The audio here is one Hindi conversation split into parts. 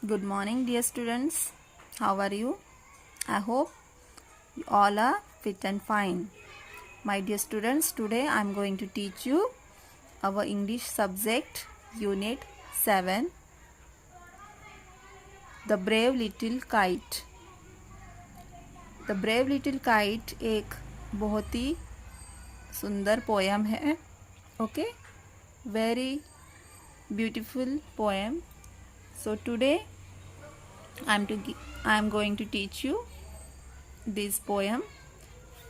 Good morning, dear students. How are you? I hope you all are fit and fine. My dear students, today I am going to teach you our English subject, Unit 7, The Brave Little Kite. The Brave Little Kite एक बहुत ही सुंदर पोएम है. Okay? Very beautiful poem. So today I am going to teach you this poem.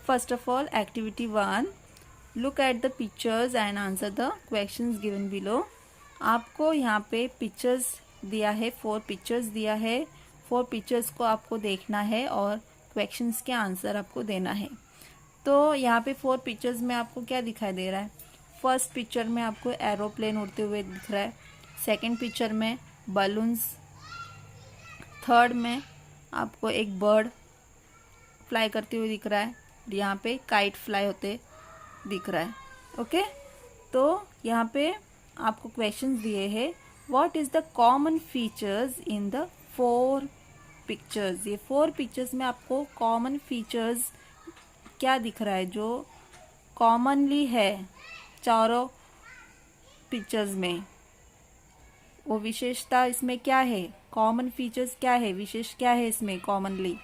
First of all, activity 1. Look at the pictures and answer the questions given below. आपको यहाँ पे पिक्चर्स दिया है, 4 पिक्चर्स दिया है. 4 पिक्चर्स को आपको देखना है और क्वेश्चंस के आंसर आपको देना है. तो यहाँ पे 4 पिक्चर्स में आपको क्या दिखाई दे रहा है? फर्स्ट पिक्चर में आपको एरोप्लेन उड़ते हुए दिख रहा है. सेकंड पिक्चर में बलून्स. थर्ड में आपको एक बर्ड फ्लाई करते हुए दिख रहा है. यहाँ पे काइट फ्लाई होते दिख रहा है. ओके, तो यहाँ पे आपको क्वेश्चंस दिए हैं. What is the common features in the 4 pictures? ये 4 पिक्चर्स में आपको कॉमन फीचर्स क्या दिख रहा है जो कॉमनली है चारों पिक्चर्स में? वो विशेषता इसमें क्या है? कॉमन फीचर्स क्या है? विशेष क्या है इसमें कॉमनली?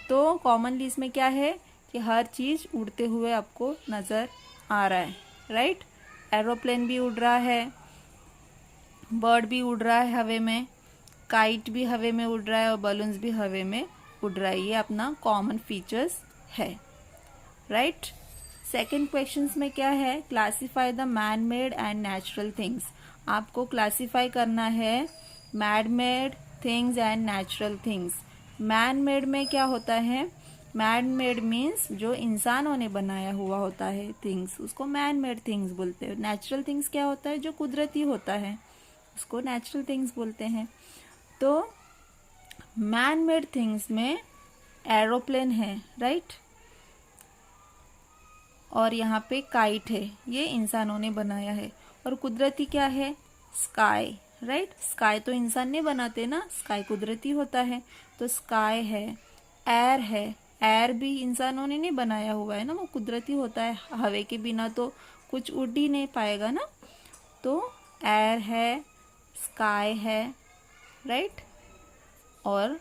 तो कॉमनली इसमें क्या है कि हर चीज़ उड़ते हुए आपको नज़र आ रहा है. राइट? एरोप्लेन भी उड़ रहा है, बर्ड भी उड़ रहा है हवे में, काइट भी हवे में उड़ रहा है और बलून्स भी हवे में उड़ रहा है. ये अपना कॉमन फीचर्स है. राइट? सेकेंड क्वेश्चन में क्या है? Classify the man made and natural things. आपको क्लासीफाई करना है man made things and natural things. Man made में क्या होता है? मैन मेड मीन्स जो इंसानों ने बनाया हुआ होता है थिंग्स, उसको मैन मेड थिंग्स बोलते हैं. नेचुरल थिंग्स क्या होता है? जो कुदरती होता है उसको नेचुरल थिंग्स बोलते हैं. तो मैन मेड थिंग्स में एरोप्लेन है. राइट? और यहाँ पे काइट है, ये इंसानों ने बनाया है. और कुदरती क्या है? स्काई. राइट? स्काई तो इंसान ने बनाते ना, स्काई कुदरती होता है. तो स्काई है. एयर है, एयर भी इंसानों ने नहीं बनाया हुआ है ना, वो कुदरती होता है. हवा के बिना तो कुछ उड़ ही नहीं पाएगा ना. तो एयर है, स्काई है. राइट? और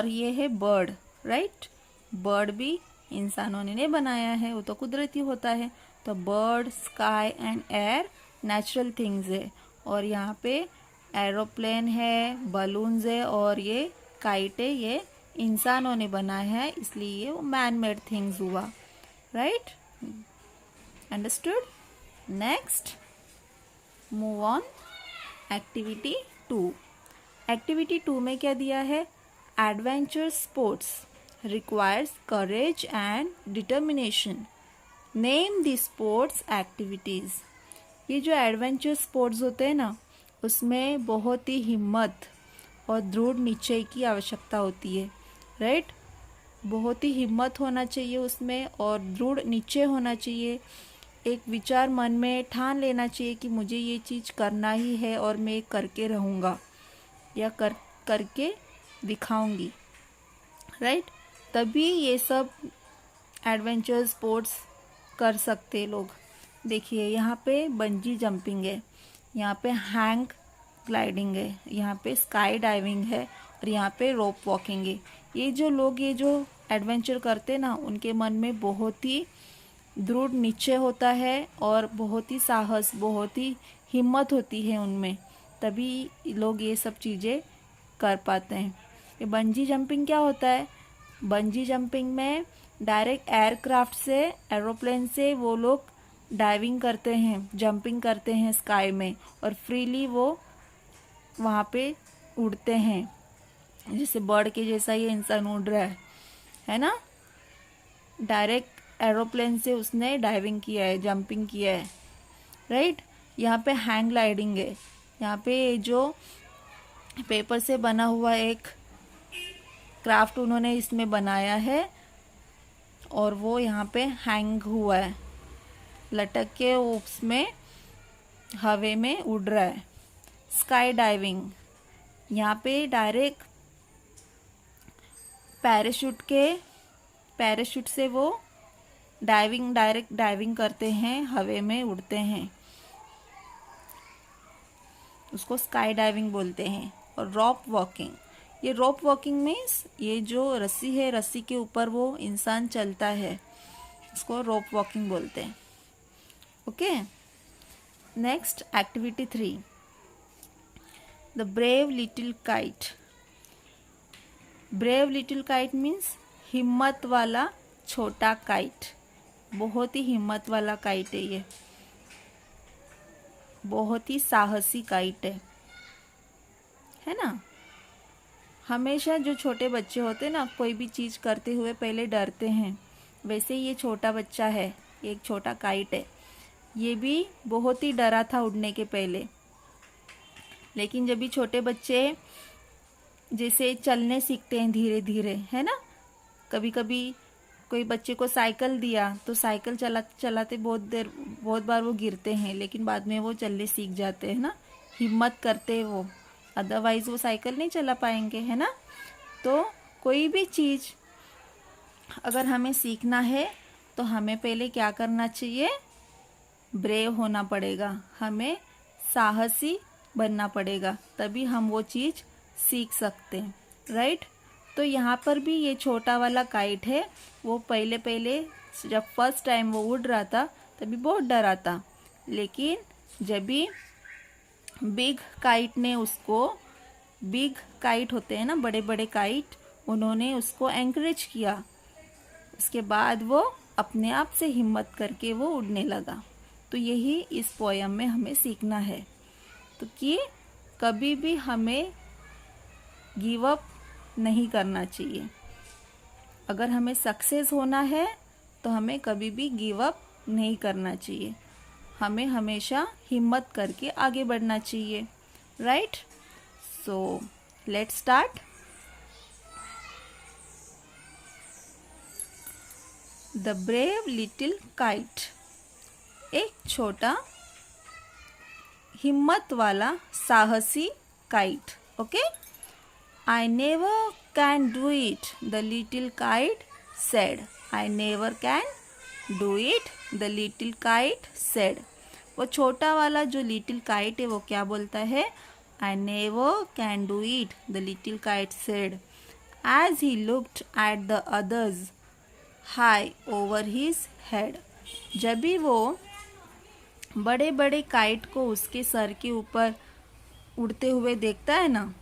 ये है बर्ड. राइट? बर्ड भी इंसानों ने नहीं बनाया है, वो तो कुदरती होता है. तो bird, sky and air natural things है. और यहाँ पे एरोप्लेन है, बलून्स है और ये काइट है, ये इंसानों ने बनाया है, इसलिए वो मैन मेड थिंग्स हुआ. Right? Understood? Next move on. Activity 2. Activity 2 में क्या दिया है? Adventure sports requires courage and determination. Name the sports activities. ये जो एडवेंचर स्पोर्ट्स होते हैं ना, उसमें बहुत ही हिम्मत और दृढ़ निश्चय की आवश्यकता होती है. राइट? बहुत ही हिम्मत होना चाहिए उसमें और दृढ़ निश्चय होना चाहिए. एक विचार मन में ठान लेना चाहिए कि मुझे ये चीज़ करना ही है और मैं करके रहूँगा या करके दिखाऊंगी. राइट? तभी ये सब एडवेंचर स्पोर्ट्स कर सकते लोग. देखिए यहाँ पे बंजी जंपिंग है, यहाँ पे हैंग ग्लाइडिंग है, यहाँ पे स्काई डाइविंग है और यहाँ पे रोप वॉकिंग है. ये जो लोग ये जो एडवेंचर करते ना, उनके मन में बहुत ही दृढ़ निश्चय होता है और बहुत ही साहस, बहुत ही हिम्मत होती है उनमें. तभी लोग ये सब चीज़ें कर पाते हैं. ये बंजी जंपिंग क्या होता है? बंजी जंपिंग में डायरेक्ट एयरक्राफ्ट से, एरोप्लेन से वो लोग डाइविंग करते हैं, जंपिंग करते हैं स्काई में और फ्रीली वो वहाँ पे उड़ते हैं. जैसे बर्ड के जैसा ये इंसान उड़ रहा है ना. डायरेक्ट एरोप्लेन से उसने डाइविंग किया है, जंपिंग किया है. राइट? यहाँ पे हैंग ग्लाइडिंग है. यहाँ पे जो पेपर से बना हुआ एक क्राफ्ट उन्होंने इसमें बनाया है और वो यहाँ पे हैंग हुआ है, लटक के उसमें हवे में उड़ रहा है. स्काई डाइविंग, यहाँ पे डायरेक्ट पैराशूट से वो डायरेक्ट डाइविंग करते हैं, हवा में उड़ते हैं, उसको स्काई डाइविंग बोलते हैं। और रॉप वॉकिंग, ये रॉप वॉकिंग मीन्स ये जो रस्सी है, रस्सी के ऊपर वो इंसान चलता है, उसको रॉप वॉकिंग बोलते हैं। Okay, next activity 3, the brave little kite. Brave little kite means हिम्मत वाला छोटा काइट, बहुत ही हिम्मत वाला काइट है ये, बहुत ही साहसी काइट है ना। हमेशा जो छोटे बच्चे होते हैं ना, कोई भी चीज़ करते हुए पहले डरते हैं, वैसे ये छोटा बच्चा है, एक छोटा काइट है, ये भी बहुत ही डरा था उड़ने के पहले। लेकिन जब भी छोटे बच्चे जैसे चलने सीखते हैं धीरे धीरे, है ना, कभी कभी कोई बच्चे को साइकिल दिया तो साइकिल चलाते बहुत बार वो गिरते हैं, लेकिन बाद में वो चलने सीख जाते हैं ना, हिम्मत करते हैं वो, अदरवाइज वो साइकिल नहीं चला पाएंगे, है ना। तो कोई भी चीज़ अगर हमें सीखना है तो हमें पहले क्या करना चाहिए, ब्रेव होना पड़ेगा, हमें साहसी बनना पड़ेगा, तभी हम वो चीज़ सीख सकते हैं, राइट। तो यहाँ पर भी ये छोटा वाला काइट है, वो पहले जब फर्स्ट टाइम वो उड़ रहा था तभी बहुत डरा था, लेकिन जब भी बिग काइट ने उसको, बिग काइट होते हैं ना बड़े बड़े काइट, उन्होंने उसको एनकरेज किया, उसके बाद वो अपने आप से हिम्मत करके वो उड़ने लगा। तो यही इस पोयम में हमें सीखना है, तो कि कभी भी हमें गिव अप नहीं करना चाहिए। अगर हमें सक्सेस होना है तो हमें कभी भी गिव अप नहीं करना चाहिए, हमें हमेशा हिम्मत करके आगे बढ़ना चाहिए, right. So let's start. The brave little kite, एक छोटा हिम्मत वाला साहसी kite. Okay, I never can do it, the little kite said. I never can do it, the little kite said. वो छोटा वाला जो लिटिल काइट है वो क्या बोलता है, I never can do it, the little kite said, as he looked at the others high over his head. जब भी वो बड़े बड़े काइट को उसके सर के ऊपर उड़ते हुए देखता है ना,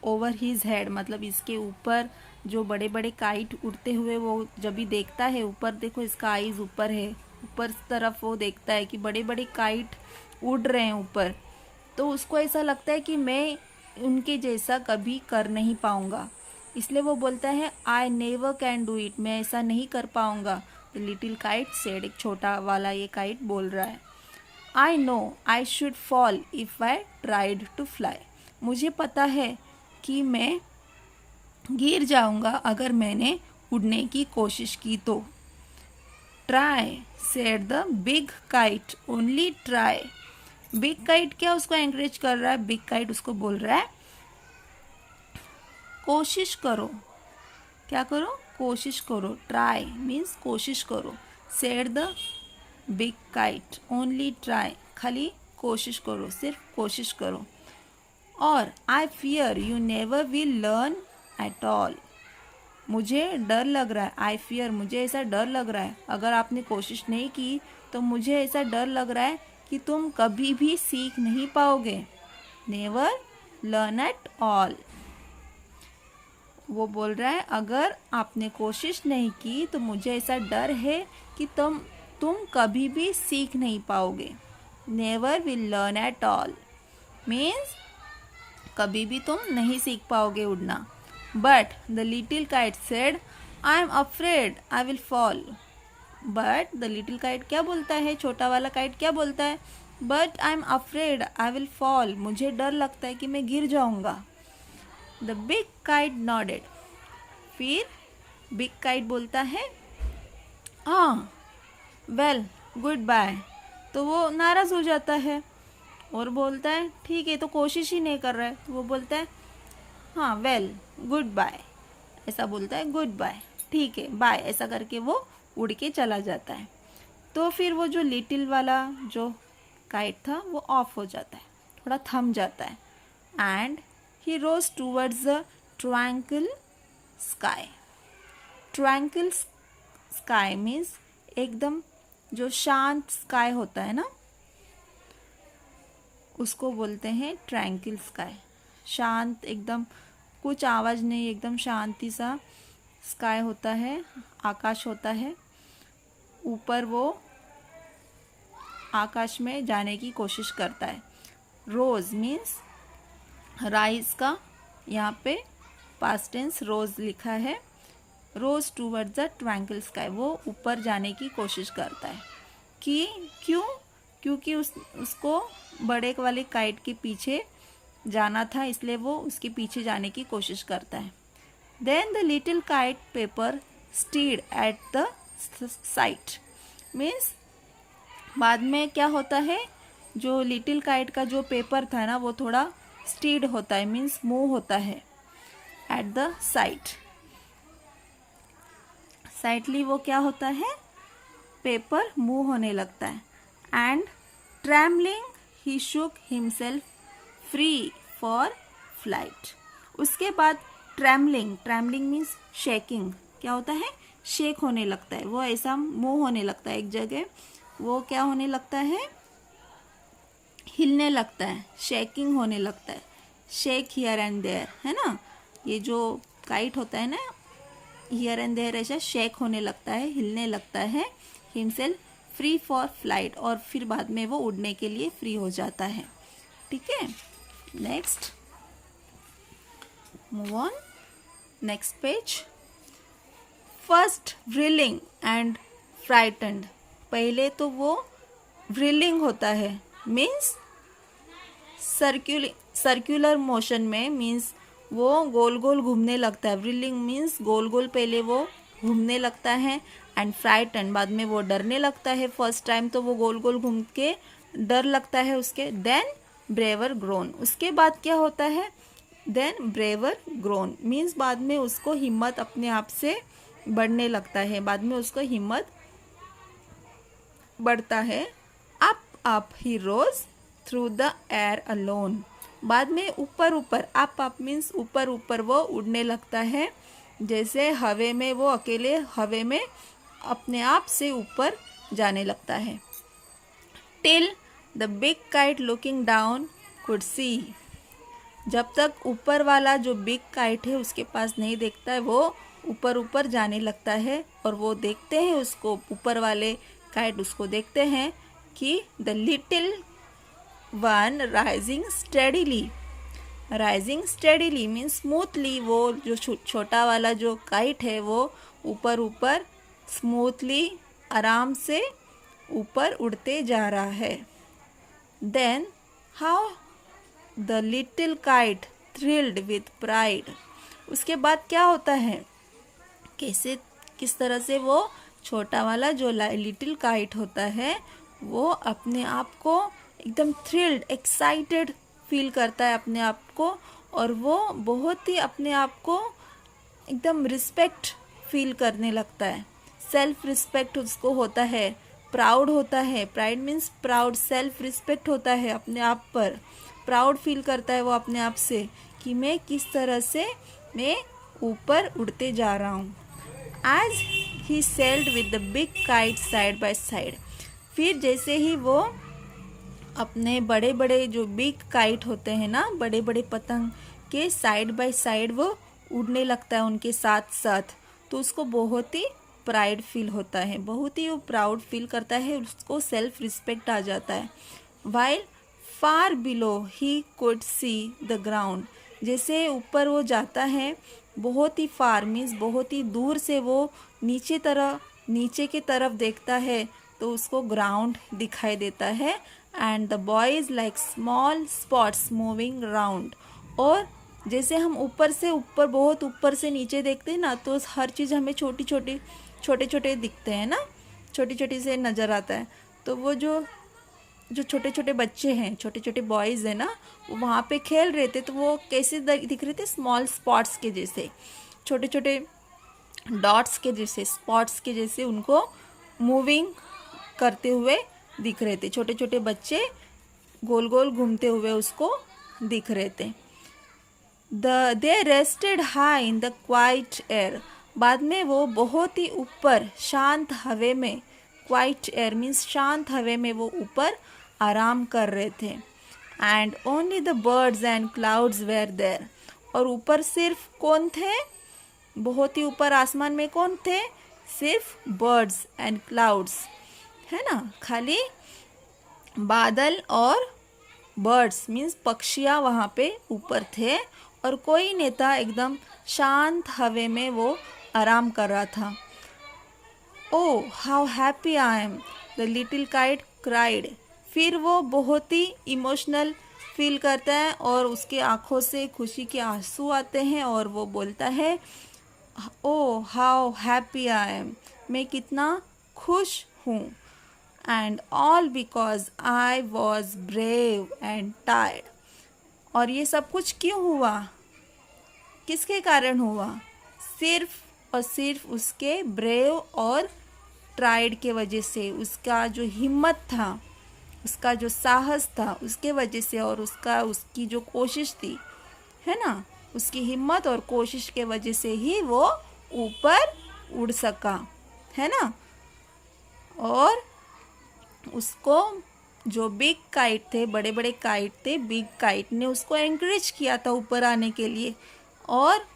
ओवर हीज हेड मतलब इसके ऊपर जो बड़े बड़े काइट उड़ते हुए वो जब भी देखता है, ऊपर देखो इसका आईज ऊपर है, ऊपर तरफ वो देखता है कि बड़े बड़े काइट उड़ रहे हैं ऊपर, तो उसको ऐसा लगता है कि मैं उनके जैसा कभी कर नहीं पाऊंगा, इसलिए वो बोलता है I never can do it, मैं ऐसा नहीं कर पाऊंगा। द लिटिल काइट सेड, एक छोटा वाला ये काइट बोल रहा है, I know I should fall if I tried to fly, मुझे पता है कि मैं गिर जाऊंगा अगर मैंने उड़ने की कोशिश की तो। Try said the big kite, only try. Big kite क्या उसको एनकरेज कर रहा है, बिग काइट उसको बोल रहा है कोशिश करो, क्या करो, कोशिश करो, ट्राई मीन्स कोशिश करो, said the big kite, only try, खाली कोशिश करो, सिर्फ कोशिश करो। और I fear you never will learn at all, मुझे डर लग रहा है, आई फियर मुझे ऐसा डर लग रहा है, अगर आपने कोशिश नहीं की तो मुझे ऐसा डर लग रहा है कि तुम कभी भी सीख नहीं पाओगे, नेवर लर्न एट ऑल। वो बोल रहा है अगर आपने कोशिश नहीं की तो मुझे ऐसा डर है कि तुम कभी भी सीख नहीं पाओगे, never will learn at all means कभी भी तुम नहीं सीख पाओगे उड़ना। But the little kite said I am afraid I will fall, but the little kite क्या बोलता है, छोटा वाला काइट क्या बोलता है, but I am afraid I will fall, मुझे डर लगता है कि मैं गिर जाऊंगा। द बिग काइट नॉडेड, फिर बिग काइट बोलता है हाँ वेल गुड बाय, तो वो नाराज हो जाता है, और बोलता है ठीक है, तो कोशिश ही नहीं कर रहा है। तो वो बोलता है हाँ वेल गुड बाय, ऐसा बोलता है गुड बाय, ठीक है बाय, ऐसा करके वो उड़ के चला जाता है। तो फिर वो जो लिटिल वाला जो काइट था वो ऑफ हो जाता है, थोड़ा थम जाता है। And he rose towards the tranquil sky. Tranquil sky means एकदम जो शांत स्काई होता है ना, उसको बोलते हैं ट्रैंक्विल स्काई। शांत एकदम, कुछ आवाज़ नहीं, एकदम शांति सा स्काई होता है, आकाश होता है। ऊपर वो आकाश में जाने की कोशिश करता है। रोज मीन्स राइज का यहाँ पे पास्ट टेंस रोज लिखा है। रोज टूवर्ड्स द ट्रैंक्विल स्काई, वो ऊपर जाने की कोशिश करता है। क्यों? क्योंकि उसको बड़े वाले काइट के पीछे जाना था, इसलिए वो उसके पीछे जाने की कोशिश करता है। Then the little kite paper steed at the sight means बाद में क्या होता है, जो लिटिल काइट का जो पेपर था ना वो थोड़ा स्टीड होता है, मीन्स मूव होता है एट द साइट। साइटली वो क्या होता है, पेपर मूव होने लगता है। And trembling he shook himself free for flight. उसके बाद ट्रैम्बलिंग मीन्स शेकिंग, क्या होता है, शेक होने लगता है, वो ऐसा मूव होने लगता है एक जगह, वो क्या होने लगता है, हिलने लगता है, शेकिंग होने लगता है। शेक हियर एंड देयर, है ना, ये जो काइट होता है ना, हियर एंड देयर ऐसा शेक होने लगता है, हिलने लगता है। हिमसेल्फ फ्री फॉर फ्लाइट, और फिर बाद में वो उड़ने के लिए फ्री हो जाता है। ठीक है, next move on, next page. First whirling and frightened. पहले तो वो व्रिलिंग होता है, मीन्स सर्कुलर मोशन में, मीन्स वो गोल गोल घूमने लगता है। व्रिलिंग मीन्स गोल गोल पहले वो घूमने लगता है। एंड फ्राइटन, बाद में वो डरने लगता है। फर्स्ट टाइम तो वो गोल गोल घूम के डर लगता है उसके। देन ब्रेवर ग्रोन, उसके बाद क्या होता है, देन ब्रेवर ग्रोन मीन्स बाद में उसको हिम्मत अपने आप से बढ़ने लगता है, बाद में उसको हिम्मत बढ़ता है। Up he rose through the air alone, बाद में ऊपर ऊपर, अप मीन्स ऊपर ऊपर वो उड़ने लगता है, जैसे हवे में वो अकेले हवे में अपने आप से ऊपर जाने लगता है। Till the big kite looking down could see, जब तक ऊपर वाला जो बिग काइट है उसके पास नहीं देखता है, वो ऊपर ऊपर जाने लगता है। और वो देखते हैं उसको, ऊपर वाले काइट उसको देखते हैं कि the little one rising steadily means smoothly, वो जो छोटा वाला जो काइट है वो ऊपर ऊपर स्मूथली आराम से ऊपर उड़ते जा रहा है। Then how the little kite thrilled with pride, उसके बाद क्या होता है, किस तरह से वो छोटा वाला जो लिटिल काइट होता है वो अपने आप को एकदम थ्रिल्ड, एक्साइटेड फील करता है अपने आप को, और वो बहुत ही अपने आप को एकदम रिस्पेक्ट फील करने लगता है। सेल्फ रिस्पेक्ट उसको होता है, प्राउड होता है। Pride means proud, self respect होता है, अपने आप पर प्राउड फील करता है वो अपने आप से कि मैं किस तरह से मैं ऊपर उड़ते जा रहा हूँ। As he sailed with the big kite side by side, फिर जैसे ही वो अपने बड़े बड़े जो बिग काइट होते हैं ना, बड़े बड़े पतंग के साइड बाय साइड वो उड़ने लगता है उनके साथ साथ, तो उसको बहुत ही प्राइड फील होता है, बहुत ही वो प्राउड फील करता है, उसको सेल्फ रिस्पेक्ट आ जाता है। While far below he could see the ground, जैसे ऊपर वो जाता है बहुत ही फार मीन्स बहुत ही दूर से वो नीचे की तरफ देखता है तो उसको ग्राउंड दिखाई देता है। And the boys like small spots moving round, और जैसे हम ऊपर बहुत ऊपर से नीचे देखते हैं ना, तो हर चीज़ हमें छोटे छोटे दिखते हैं ना, छोटी से नज़र आता है। तो वो जो जो छोटे छोटे बच्चे हैं, छोटे छोटे बॉयज़ हैं ना, वो वहाँ पे खेल रहे थे, तो वो कैसे दिख रहे थे, स्मॉल स्पॉट्स के जैसे, छोटे छोटे डॉट्स के जैसे, स्पॉट्स के जैसे उनको मूविंग करते हुए दिख रहे थे। छोटे छोटे बच्चे गोल गोल घूमते हुए उसको दिख रहे थे। They rested high in the quiet air. बाद में वो बहुत ही ऊपर शांत हवे में, क्वाइट एयर मीन्स शांत हवे में वो ऊपर आराम कर रहे थे। And only the birds and clouds were there. और ऊपर सिर्फ कौन थे, बहुत ही ऊपर आसमान में कौन थे, सिर्फ बर्ड्स एंड क्लाउड्स, है ना, खाली बादल और बर्ड्स मीन्स पक्षियाँ वहाँ पे ऊपर थे, और कोई नहीं था, एकदम शांत हवे में वो आराम कर रहा था। Oh how happy I am, the little kite cried. फिर वो बहुत ही इमोशनल फील करता है और उसके आँखों से खुशी के आंसू आते हैं और वो बोलता है, oh how happy I am, मैं कितना खुश हूँ। And all because I was brave and tired. और ये सब कुछ क्यों हुआ, किसके कारण हुआ, सिर्फ और सिर्फ उसके ब्रेव और ट्राइड के वजह से, उसका जो हिम्मत था, उसका जो साहस था, उसके वजह से, और उसकी जो कोशिश थी, है ना, उसकी हिम्मत और कोशिश के वजह से ही वो ऊपर उड़ सका, है ना। और उसको जो बिग काइट थे, बड़े बड़े काइट थे, बिग काइट ने उसको एनकरेज किया था ऊपर आने के लिए, और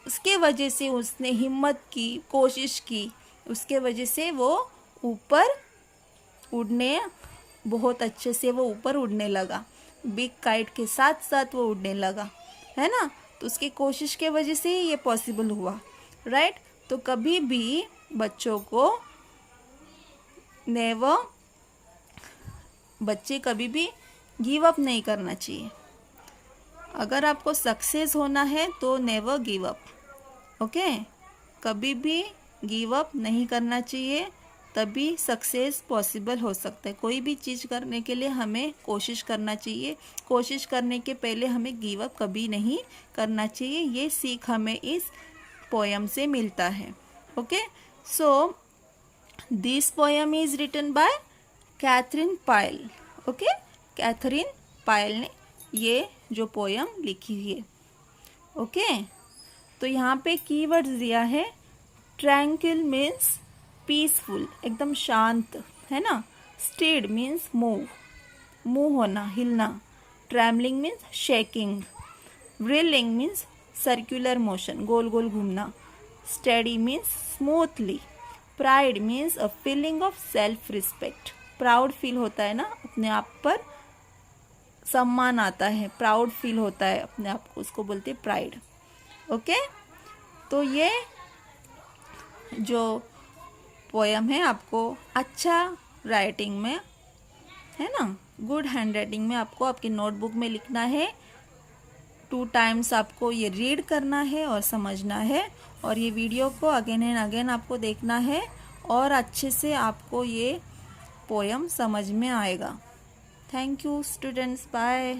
उसके वजह से उसने हिम्मत की, कोशिश की, उसके वजह से वो ऊपर उड़ने, बहुत अच्छे से वो ऊपर उड़ने लगा, बिग काइट के साथ साथ वो उड़ने लगा, है ना। तो उसकी कोशिश के वजह से ही ये पॉसिबल हुआ, राइट। तो कभी भी बच्चों को बच्चे कभी भी गिव अप नहीं करना चाहिए। अगर आपको सक्सेस होना है तो नेवर गिव अप, ओके। कभी भी गिव अप नहीं करना चाहिए, तभी सक्सेस पॉसिबल हो सकता है। कोई भी चीज़ करने के लिए हमें कोशिश करना चाहिए, कोशिश करने के पहले हमें गिव अप कभी नहीं करना चाहिए। ये सीख हमें इस पोयम से मिलता है, okay. So this poem is written by Katherine Pyle, okay. Katherine Pyle ने ये जो पोयम लिखी हुई है, ओके। तो यहाँ पे कीवर्ड्स दिया है, ट्रैंक्विल मीन्स पीसफुल, एकदम शांत, है ना। स्टेड मीन्स मूव, मूव होना, हिलना। Trembling means shaking. Whirling means circular motion, गोल गोल घूमना। Steady means smoothly. Pride means a feeling of self respect, proud feel होता है ना, अपने आप पर सम्मान आता है, प्राउड फील होता है अपने आप को, उसको बोलते हैं प्राइड, ओके। तो ये जो पोयम है आपको अच्छा राइटिंग में, है ना, गुड हैंड राइटिंग में आपको आपकी नोटबुक में लिखना है। 2 टाइम्स आपको ये रीड करना है और समझना है, और ये वीडियो को अगेन एंड अगेन आपको देखना है, और अच्छे से आपको ये पोयम समझ में आएगा। Thank you students, bye.